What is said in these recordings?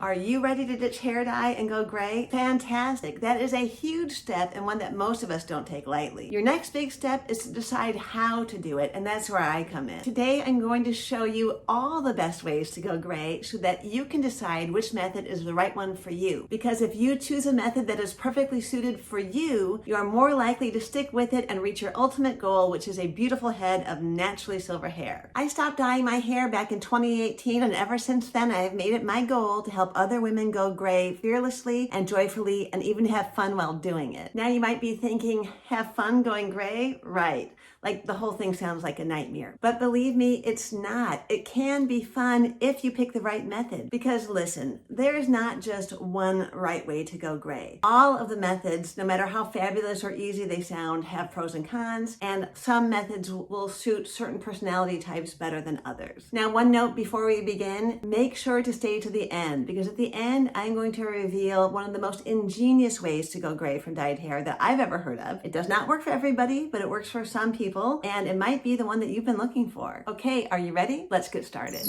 Are you ready to ditch hair dye and go gray? Fantastic. That is a huge step and one that most of us don't take lightly. Your next big step is to decide how to do it, and that's where I come in. Today, I'm going to show you all the best ways to go gray so that you can decide which method is the right one for you. Because if you choose a method that is perfectly suited for you, you are more likely to stick with it and reach your ultimate goal, which is a beautiful head of naturally silver hair. I stopped dyeing my hair back in 2018, and ever since then, I have made it my goal to help other women go gray fearlessly and joyfully, and even have fun while doing it. Now you might be thinking, have fun going gray? Right. Like the whole thing sounds like a nightmare. But believe me, it's not. It can be fun if you pick the right method. Because listen, there is not just one right way to go gray. All of the methods, no matter how fabulous or easy they sound, have pros and cons, and some methods will suit certain personality types better than others. Now, one note before we begin, make sure to stay to the end, because at the end, I'm going to reveal one of the most ingenious ways to go gray from dyed hair that I've ever heard of. It does not work for everybody, but it works for some people. And it might be the one that you've been looking for. Okay, are you ready? Let's get started.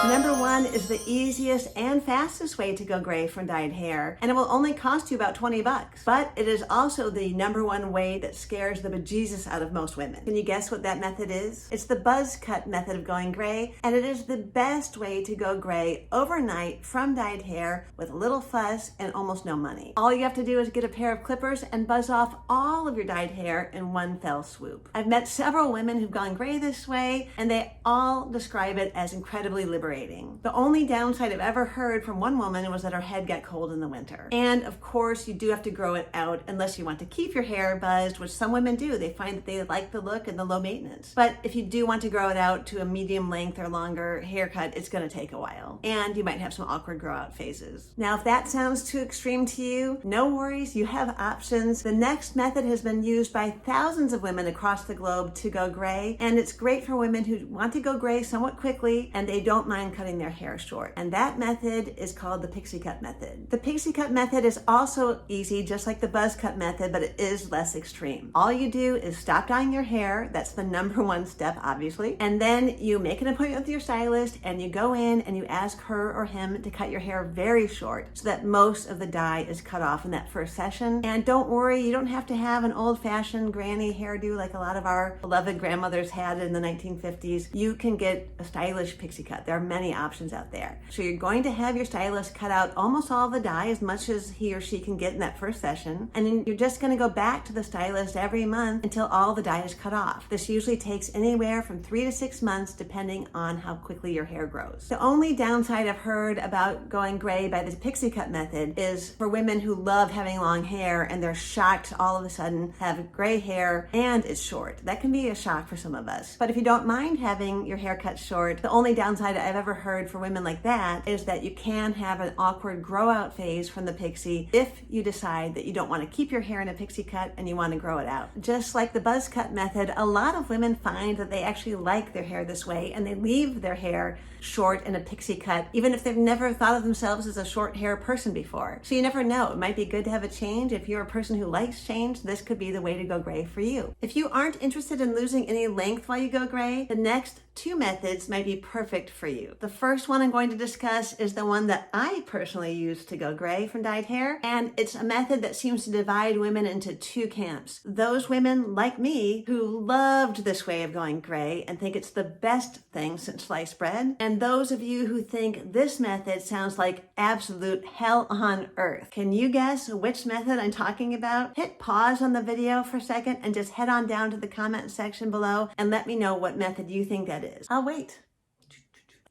Number one is the easiest and fastest way to go gray from dyed hair, and it will only cost you about 20 bucks. But it is also the number one way that scares the bejesus out of most women. Can you guess what that method is? It's the buzz cut method of going gray, and it is the best way to go gray overnight from dyed hair with little fuss and almost no money. All you have to do is get a pair of clippers and buzz off all of your dyed hair in one fell swoop. I've met several women who've gone gray this way, and they all describe it as incredibly liberating. The only downside I've ever heard from one woman was that her head got cold in the winter. And of course, you do have to grow it out unless you want to keep your hair buzzed, which some women do. They find that they like the look and the low maintenance. But if you do want to grow it out to a medium length or longer haircut, it's going to take a while. And you might have some awkward grow out phases. Now, if that sounds too extreme to you, no worries, you have options. The next method has been used by thousands of women across the globe to go gray, and it's great for women who want to go gray somewhat quickly and they don't mind cutting their hair short. And that method is called the Pixie Cut method. The Pixie Cut method is also easy, just like the buzz cut method, but it is less extreme. All you do is stop dyeing your hair. That's the number one step, obviously. And then you make an appointment with your stylist and you go in and you ask her or him to cut your hair very short so that most of the dye is cut off in that first session. And don't worry, you don't have to have an old-fashioned granny hairdo like a lot of our beloved grandmothers had in the 1950s. You can get a stylish pixie cut. There are many options out there. So you're going to have your stylist cut out almost all the dye, as much as he or she can get in that first session. And then you're just going to go back to the stylist every month until all the dye is cut off. This usually takes anywhere from 3 to 6 months, depending on how quickly your hair grows. The only downside I've heard about going gray by the pixie cut method is for women who love having long hair and they're shocked all of a sudden have gray hair and it's short. That can be a shock for some of us. But if you don't mind having your hair cut short, the only downside I've ever heard for women like that is that you can have an awkward grow out phase from the pixie if you decide that you don't want to keep your hair in a pixie cut and you want to grow it out. Just like the buzz cut method, a lot of women find that they actually like their hair this way and they leave their hair short in a pixie cut, even if they've never thought of themselves as a short hair person before. So you never know. It might be good to have a change. If you're a person who likes change, this could be the way to go gray for you. If you aren't interested in losing any length while you go gray, the next two methods might be perfect for you. The first one I'm going to discuss is the one that I personally use to go gray from dyed hair, and it's a method that seems to divide women into two camps. Those women like me who loved this way of going gray and think it's the best thing since sliced bread, and those of you who think this method sounds like absolute hell on earth. Can you guess which method I'm talking about? Hit pause on the video for a second and just head on down to the comment section below and let me know what method you think that is. I'll wait.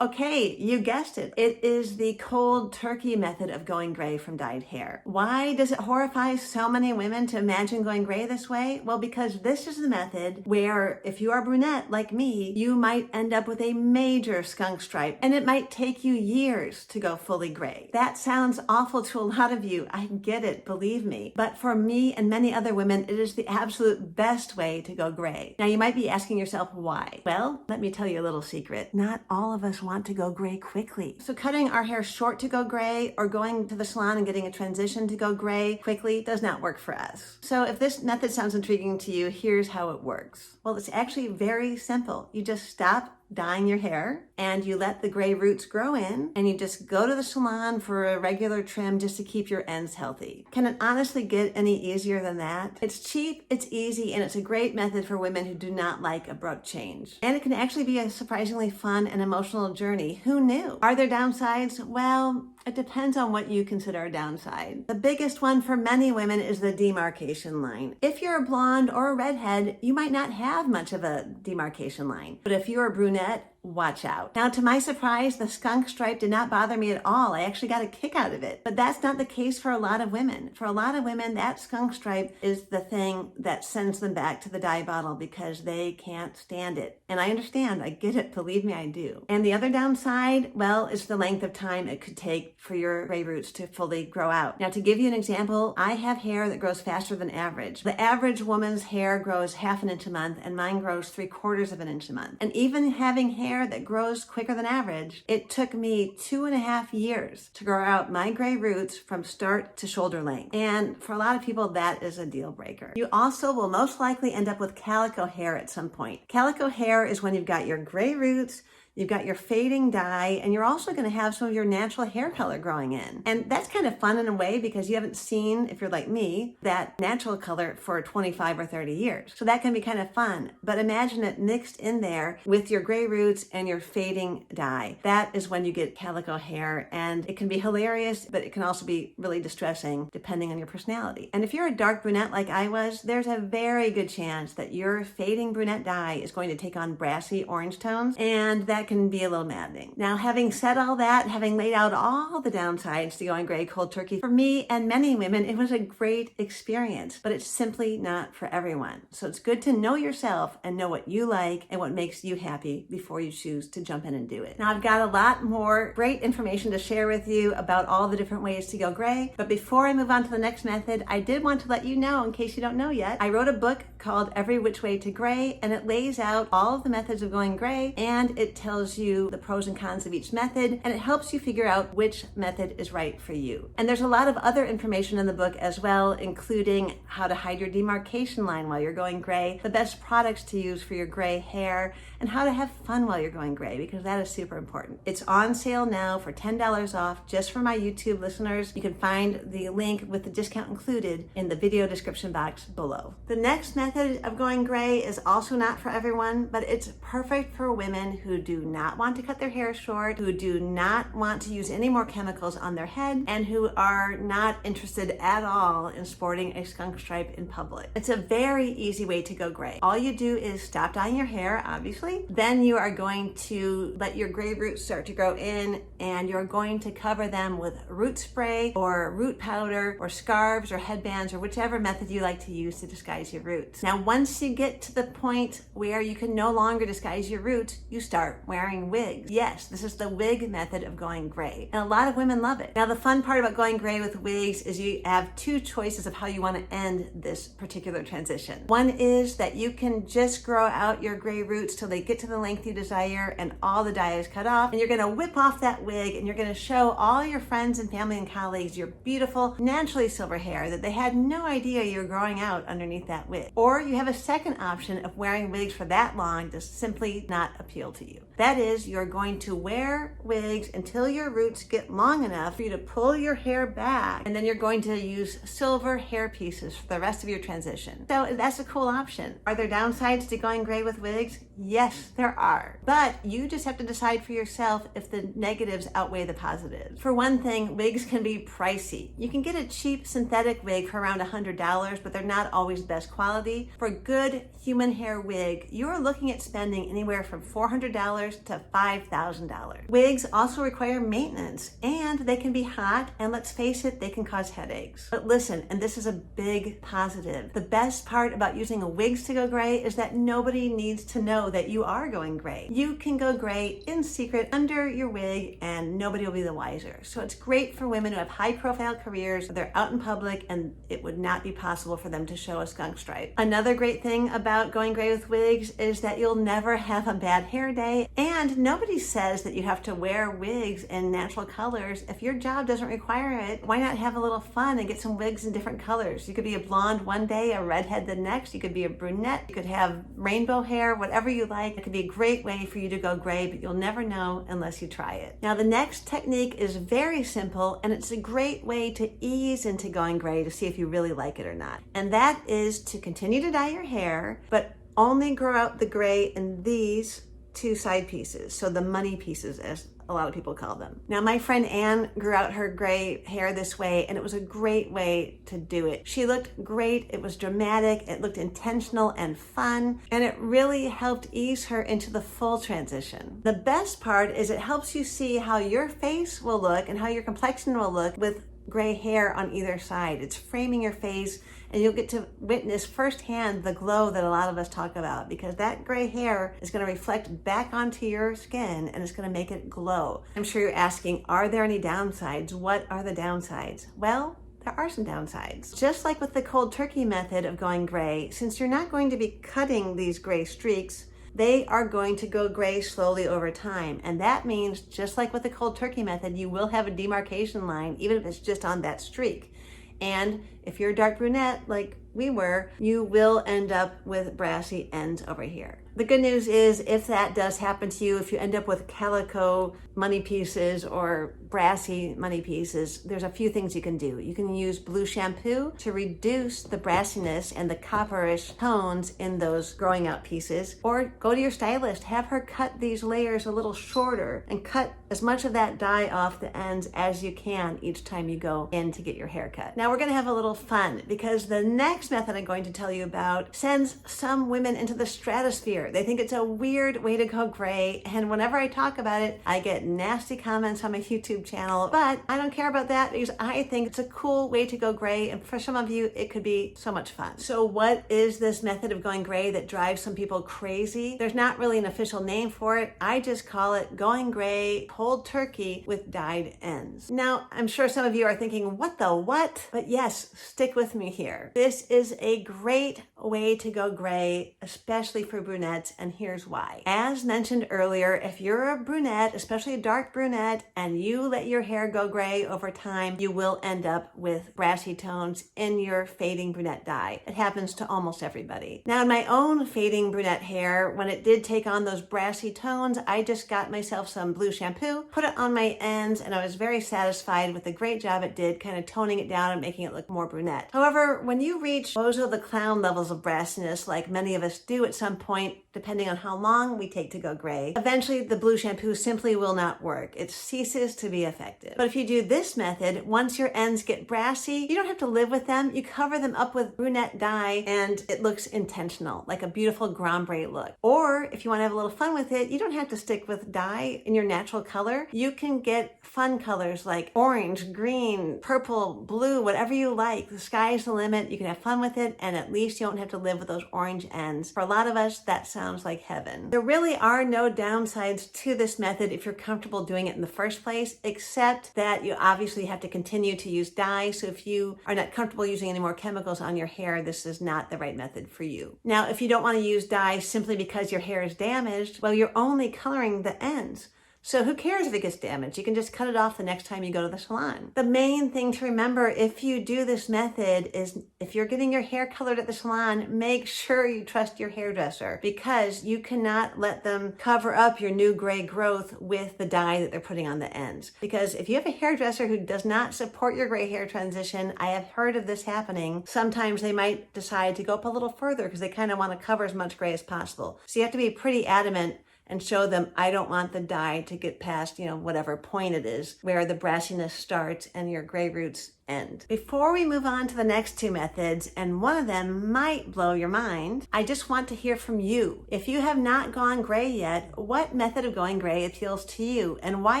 Okay, you guessed it. It is the cold turkey method of going gray from dyed hair. Why does it horrify so many women to imagine going gray this way? Well, because this is the method where if you are brunette like me, you might end up with a major skunk stripe and it might take you years to go fully gray. That sounds awful to a lot of you. I get it, believe me. But for me and many other women, it is the absolute best way to go gray. Now you might be asking yourself why? Well, let me tell you a little secret. Not all of us want to go gray quickly. So cutting our hair short to go gray or going to the salon and getting a transition to go gray quickly does not work for us. So if this method sounds intriguing to you, here's how it works. Well, it's actually very simple. You just stop dyeing your hair and you let the gray roots grow in and you just go to the salon for a regular trim just to keep your ends healthy. Can it honestly get any easier than that? It's cheap, it's easy, and it's a great method for women who do not like abrupt change. And it can actually be a surprisingly fun and emotional journey. Who knew? Are there downsides? Well, it depends on what you consider a downside. The biggest one for many women is the demarcation line. If you're a blonde or a redhead, you might not have much of a demarcation line. But if you're a brunette, watch out. Now, to my surprise, the skunk stripe did not bother me at all. I actually got a kick out of it. But that's not the case for a lot of women. For a lot of women, that skunk stripe is the thing that sends them back to the dye bottle because they can't stand it. And I understand, I get it, believe me, I do. And the other downside, well, is the length of time it could take for your gray roots to fully grow out. Now, to give you an example, I have hair that grows faster than average. The average woman's hair grows 1/2 inch a month, and mine grows 3/4 inch a month. And even having hair that grows quicker than average, it took me 2.5 years to grow out my gray roots from start to shoulder length. And for a lot of people, that is a deal breaker. You also will most likely end up with calico hair at some point. Calico hair is when you've got your gray roots, you've got your fading dye, and you're also going to have some of your natural hair color growing in. And that's kind of fun in a way because you haven't seen, if you're like me, that natural color for 25 or 30 years. So that can be kind of fun. But imagine it mixed in there with your gray roots and your fading dye. That is when you get calico hair, and it can be hilarious, but it can also be really distressing depending on your personality. And if you're a dark brunette like I was, there's a very good chance that your fading brunette dye is going to take on brassy orange tones, and that can be a little maddening. Now, having said all that, having laid out all the downsides to going gray cold turkey, for me and many women, it was a great experience, but it's simply not for everyone. So it's good to know yourself and know what you like and what makes you happy before you choose to jump in and do it. Now, I've got a lot more great information to share with you about all the different ways to go gray, but before I move on to the next method, I did want to let you know, in case you don't know yet, I wrote a book called Every Which Way to Gray, and it lays out all of the methods of going gray, and it tells you the pros and cons of each method, and it helps you figure out which method is right for you. And there's a lot of other information in the book as well, including how to hide your demarcation line while you're going gray, the best products to use for your gray hair, and how to have fun while you're going gray, because that is super important. It's on sale now for $10 off just for my YouTube listeners. You can find the link with the discount included in the video description box below. The next method of going gray is also not for everyone, but it's perfect for women who do not want to cut their hair short, who do not want to use any more chemicals on their head, and who are not interested at all in sporting a skunk stripe in public. It's a very easy way to go gray. All you do is stop dyeing your hair, obviously. Then you are going to let your gray roots start to grow in, and you're going to cover them with root spray or root powder or scarves or headbands or whichever method you like to use to disguise your roots. Now, once you get to the point where you can no longer disguise your roots, you start wearing wigs. Yes, this is the wig method of going gray, and a lot of women love it. Now, the fun part about going gray with wigs is you have two choices of how you want to end this particular transition. One is that you can just grow out your gray roots till they get to the length you desire and all the dye is cut off, and you're going to whip off that wig and you're going to show all your friends and family and colleagues your beautiful, naturally silver hair that they had no idea you were growing out underneath that wig. Or you have a second option of wearing wigs for that long to simply not appeal to you. That is, you're going to wear wigs until your roots get long enough for you to pull your hair back, and then you're going to use silver hair pieces for the rest of your transition. So that's a cool option. Are there downsides to going gray with wigs? Yes, there are. But you just have to decide for yourself if the negatives outweigh the positives. For one thing, wigs can be pricey. You can get a cheap synthetic wig for around $100, but they're not always best quality. For a good human hair wig, you're looking at spending anywhere from $400 to $5,000. Wigs also require maintenance, and they can be hot, and let's face it, they can cause headaches. But listen, and this is a big positive, the best part about using wigs to go gray is that nobody needs to know that you are going gray. You can go gray in secret under your wig, and nobody will be the wiser. So it's great for women who have high profile careers, they're out in public, and it would not be possible for them to show a skunk stripe. Another great thing about going gray with wigs is that you'll never have a bad hair day, and nobody says that you have to wear wigs in natural colors. If your job doesn't require it, why not have a little fun and get some wigs in different colors? You could be a blonde one day, a redhead the next, you could be a brunette, you could have rainbow hair, whatever you you like. It could be a great way for you to go gray, but you'll never know unless you try it. Now, the next technique is very simple, and it's a great way to ease into going gray to see if you really like it or not. And that is to continue to dye your hair, but only grow out the gray in these two side pieces. So the money pieces, as a lot of people call them. Now, my friend Anne grew out her gray hair this way, and it was a great way to do it. She looked great, it was dramatic, it looked intentional and fun, and it really helped ease her into the full transition. The best part is it helps you see how your face will look and how your complexion will look with gray hair on either side. It's framing your face, and you'll get to witness firsthand the glow that a lot of us talk about, because that gray hair is going to reflect back onto your skin and it's going to make it glow. I'm sure you're asking, are there any downsides? What are the downsides? Well, there are some downsides. Just like with the cold turkey method of going gray, since you're not going to be cutting these gray streaks, they are going to go gray slowly over time. And that means, just like with the cold turkey method, you will have a demarcation line, even if it's just on that streak. And if you're a dark brunette like we were, you will end up with brassy ends over here. The good news is, if that does happen to you, if you end up with calico money pieces or brassy money pieces, there's a few things you can do. You can use blue shampoo to reduce the brassiness and the copperish tones in those growing out pieces, or go to your stylist, have her cut these layers a little shorter and cut as much of that dye off the ends as you can each time you go in to get your hair cut. Now, we're gonna have a little fun, because the next method I'm going to tell you about sends some women into the stratosphere. They think it's a weird way to go gray, and whenever I talk about it, I get nasty comments on my YouTube channel, but I don't care about that, because I think it's a cool way to go gray, and for some of you, it could be so much fun. So what is this method of going gray that drives some people crazy? There's not really an official name for it. I just call it going gray cold turkey with dyed ends. Now, I'm sure some of you are thinking, what the what? But yes, stick with me here. This is a great way to go gray, especially for brunettes, and here's why. As mentioned earlier, if you're a brunette, especially a dark brunette, and you let your hair go gray over time, you will end up with brassy tones in your fading brunette dye. It happens to almost everybody. Now, in my own fading brunette hair, when it did take on those brassy tones, I just got myself some blue shampoo, put it on my ends, and I was very satisfied with the great job it did, kind of toning it down and making it look more brunette. However, when you reach Bozo the Clown levels of brassiness, like many of us do at some point, depending on how long we take to go gray, eventually the blue shampoo simply will not work. It ceases to be effective. But if you do this method, once your ends get brassy, you don't have to live with them. You cover them up with brunette dye, and it looks intentional, like a beautiful grombre look. Or if you want to have a little fun with it, you don't have to stick with dye in your natural color. You can get fun colors like orange, green, purple, blue, whatever you like. The sky's the limit. You can have fun with it, and at least you don't have to live with those orange ends. For a lot of us, that sounds like heaven. There really are no downsides to this method if you're comfortable doing it in the first place, except that you obviously have to continue to use dye. So if you are not comfortable using any more chemicals on your hair, this is not the right method for you. Now, if you don't want to use dye simply because your hair is damaged, well, you're only coloring the ends. So who cares if it gets damaged? You can just cut it off the next time you go to the salon. The main thing to remember if you do this method is, if you're getting your hair colored at the salon, make sure you trust your hairdresser, because you cannot let them cover up your new gray growth with the dye that they're putting on the ends. Because if you have a hairdresser who does not support your gray hair transition, I have heard of this happening. Sometimes they might decide to go up a little further because they kind of want to cover as much gray as possible. So you have to be pretty adamant and show them, I don't want the dye to get past, whatever point it is where the brassiness starts and your gray roots end. Before we move on to the next two methods, and one of them might blow your mind, I just want to hear from you. If you have not gone gray yet, what method of going gray appeals to you, and why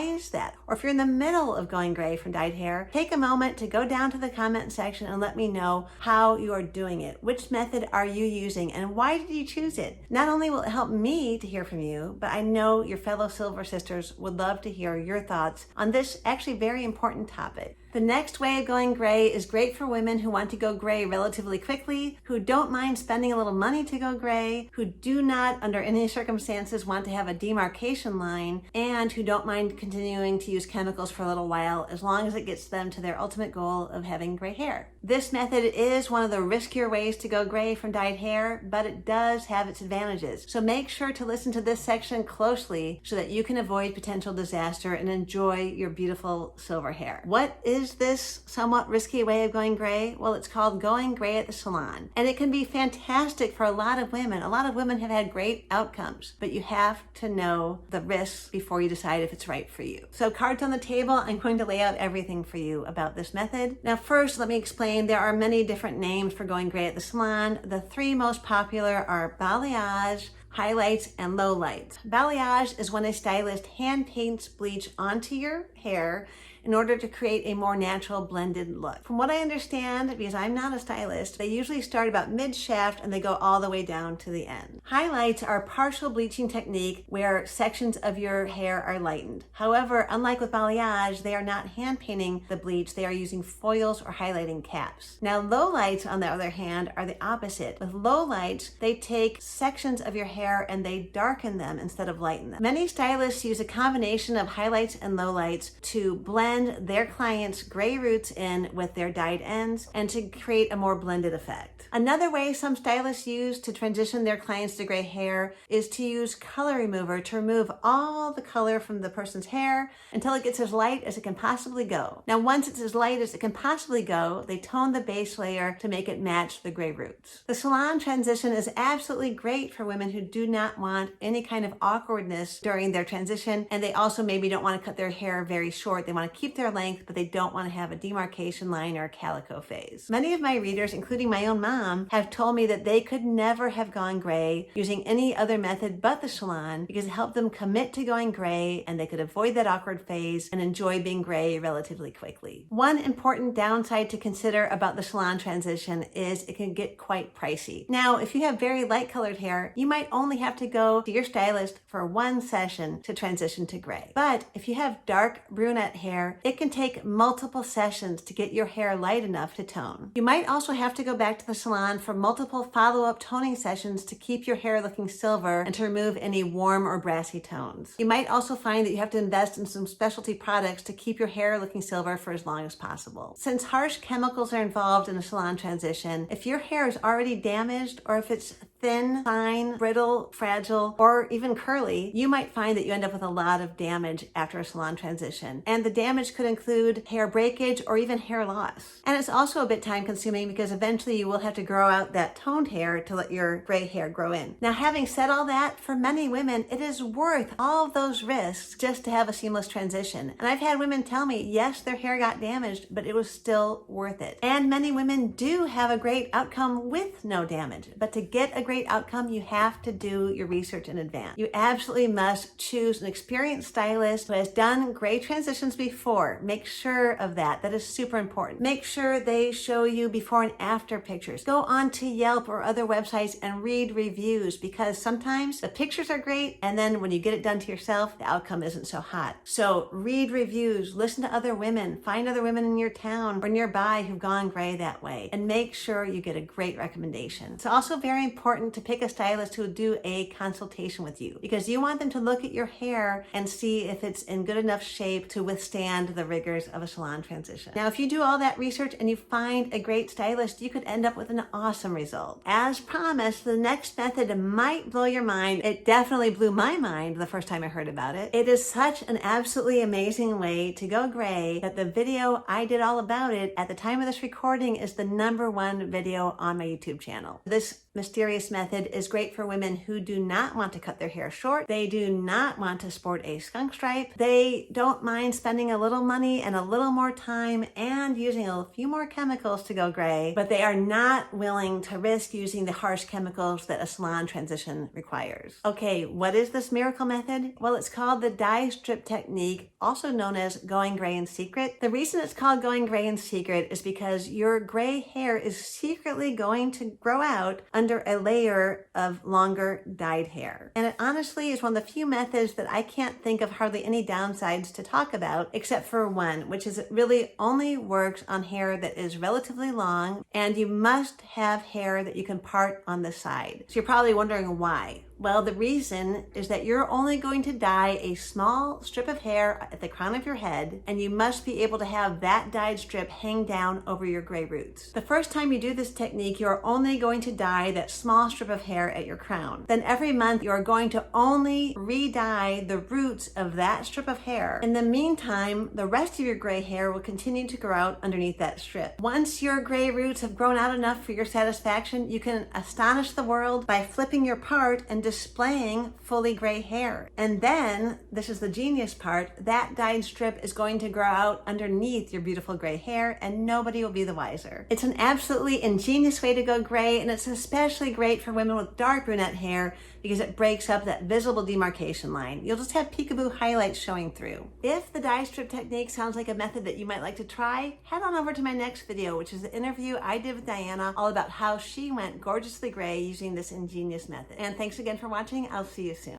is that? Or if you're in the middle of going gray from dyed hair, take a moment to go down to the comment section and let me know how you are doing it. Which method are you using, and why did you choose it? Not only will it help me to hear from you, but I know your fellow Silver Sisters would love to hear your thoughts on this actually very important topic. The next way of going gray is great for women who want to go gray relatively quickly, who don't mind spending a little money to go gray, who do not under any circumstances want to have a demarcation line, and who don't mind continuing to use chemicals for a little while as long as it gets them to their ultimate goal of having gray hair. This method is one of the riskier ways to go gray from dyed hair, but it does have its advantages. So make sure to listen to this section closely so that you can avoid potential disaster and enjoy your beautiful silver hair. What is this somewhat risky way of going gray? Well, it's called going gray at the salon, and it can be fantastic for a lot of women. A lot of women have had great outcomes, but you have to know the risks before you decide if it's right for you. So cards on the table, I'm going to lay out everything for you about this method. Now first, let me explain there are many different names for going gray at the salon. The three most popular are balayage, highlights, and lowlights. Balayage is when a stylist hand paints bleach onto your hair in order to create a more natural blended look. From what I understand, because I'm not a stylist, they usually start about mid-shaft and they go all the way down to the end. Highlights are a partial bleaching technique where sections of your hair are lightened. However, unlike with balayage, they are not hand painting the bleach, they are using foils or highlighting caps. Now lowlights, on the other hand, are the opposite. With lowlights, they take sections of your hair and they darken them instead of lighten them. Many stylists use a combination of highlights and lowlights to blend their clients' gray roots in with their dyed ends and to create a more blended effect. Another way some stylists use to transition their clients to gray hair is to use color remover to remove all the color from the person's hair until it gets as light as it can possibly go. Now, once it's as light as it can possibly go, they tone the base layer to make it match the gray roots. The salon transition is absolutely great for women who do not want any kind of awkwardness during their transition, and they also maybe don't want to cut their hair very short. They want to keep their length, but they don't want to have a demarcation line or a calico phase. Many of my readers, including my own mom, have told me that they could never have gone gray using any other method but the salon because it helped them commit to going gray and they could avoid that awkward phase and enjoy being gray relatively quickly. One important downside to consider about the salon transition is it can get quite pricey. Now, if you have very light colored hair, you might only have to go to your stylist for one session to transition to gray. But if you have dark brunette hair, it can take multiple sessions to get your hair light enough to tone. You might also have to go back to the salon for multiple follow-up toning sessions to keep your hair looking silver and to remove any warm or brassy tones. You might also find that you have to invest in some specialty products to keep your hair looking silver for as long as possible. Since harsh chemicals are involved in a salon transition, if your hair is already damaged or if it's thin, fine, brittle, fragile, or even curly, you might find that you end up with a lot of damage after a salon transition. And the damage could include hair breakage or even hair loss. And it's also a bit time consuming because eventually you will have to grow out that toned hair to let your gray hair grow in. Now, having said all that, for many women, it is worth all of those risks just to have a seamless transition. And I've had women tell me, yes, their hair got damaged, but it was still worth it. And many women do have a great outcome with no damage. But to get a great outcome, you have to do your research in advance. You absolutely must choose an experienced stylist who has done gray transitions before. Make sure of that. That is super important. Make sure they show you before and after pictures. Go on to Yelp or other websites and read reviews because sometimes the pictures are great and then when you get it done to yourself, the outcome isn't so hot. So read reviews, listen to other women, find other women in your town or nearby who've gone gray that way, and make sure you get a great recommendation. It's also very important to pick a stylist who will do a consultation with you because you want them to look at your hair and see if it's in good enough shape to withstand the rigors of a salon transition. Now, if you do all that research and you find a great stylist, you could end up with an awesome result. As promised, the next method might blow your mind. It definitely blew my mind the first time I heard about it. It is such an absolutely amazing way to go gray that the video I did all about it at the time of this recording is the #1 video on my YouTube channel. This mysterious method is great for women who do not want to cut their hair short. They do not want to sport a skunk stripe. They don't mind spending a little money and a little more time and using a few more chemicals to go gray, but they are not willing to risk using the harsh chemicals that a salon transition requires. Okay, what is this miracle method? Well, it's called the dye strip technique, also known as going gray in secret. The reason it's called going gray in secret is because your gray hair is secretly going to grow out under under a layer of longer dyed hair. And it honestly is one of the few methods that I can't think of hardly any downsides to talk about, except for one, which is it really only works on hair that is relatively long, and you must have hair that you can part on the side. So you're probably wondering why. Well, the reason is that you're only going to dye a small strip of hair at the crown of your head, and you must be able to have that dyed strip hang down over your gray roots. The first time you do this technique, you're only going to dye that small strip of hair at your crown. Then every month, you're going to only re-dye the roots of that strip of hair. In the meantime, the rest of your gray hair will continue to grow out underneath that strip. Once your gray roots have grown out enough for your satisfaction, you can astonish the world by flipping your part and displaying fully gray hair. And then, this is the genius part, that dyed strip is going to grow out underneath your beautiful gray hair and nobody will be the wiser. It's an absolutely ingenious way to go gray, and it's especially great for women with dark brunette hair because it breaks up that visible demarcation line. You'll just have peekaboo highlights showing through. If the dye strip technique sounds like a method that you might like to try, head on over to my next video, which is the interview I did with Diana all about how she went gorgeously gray using this ingenious method. And thanks again for watching. I'll see you soon.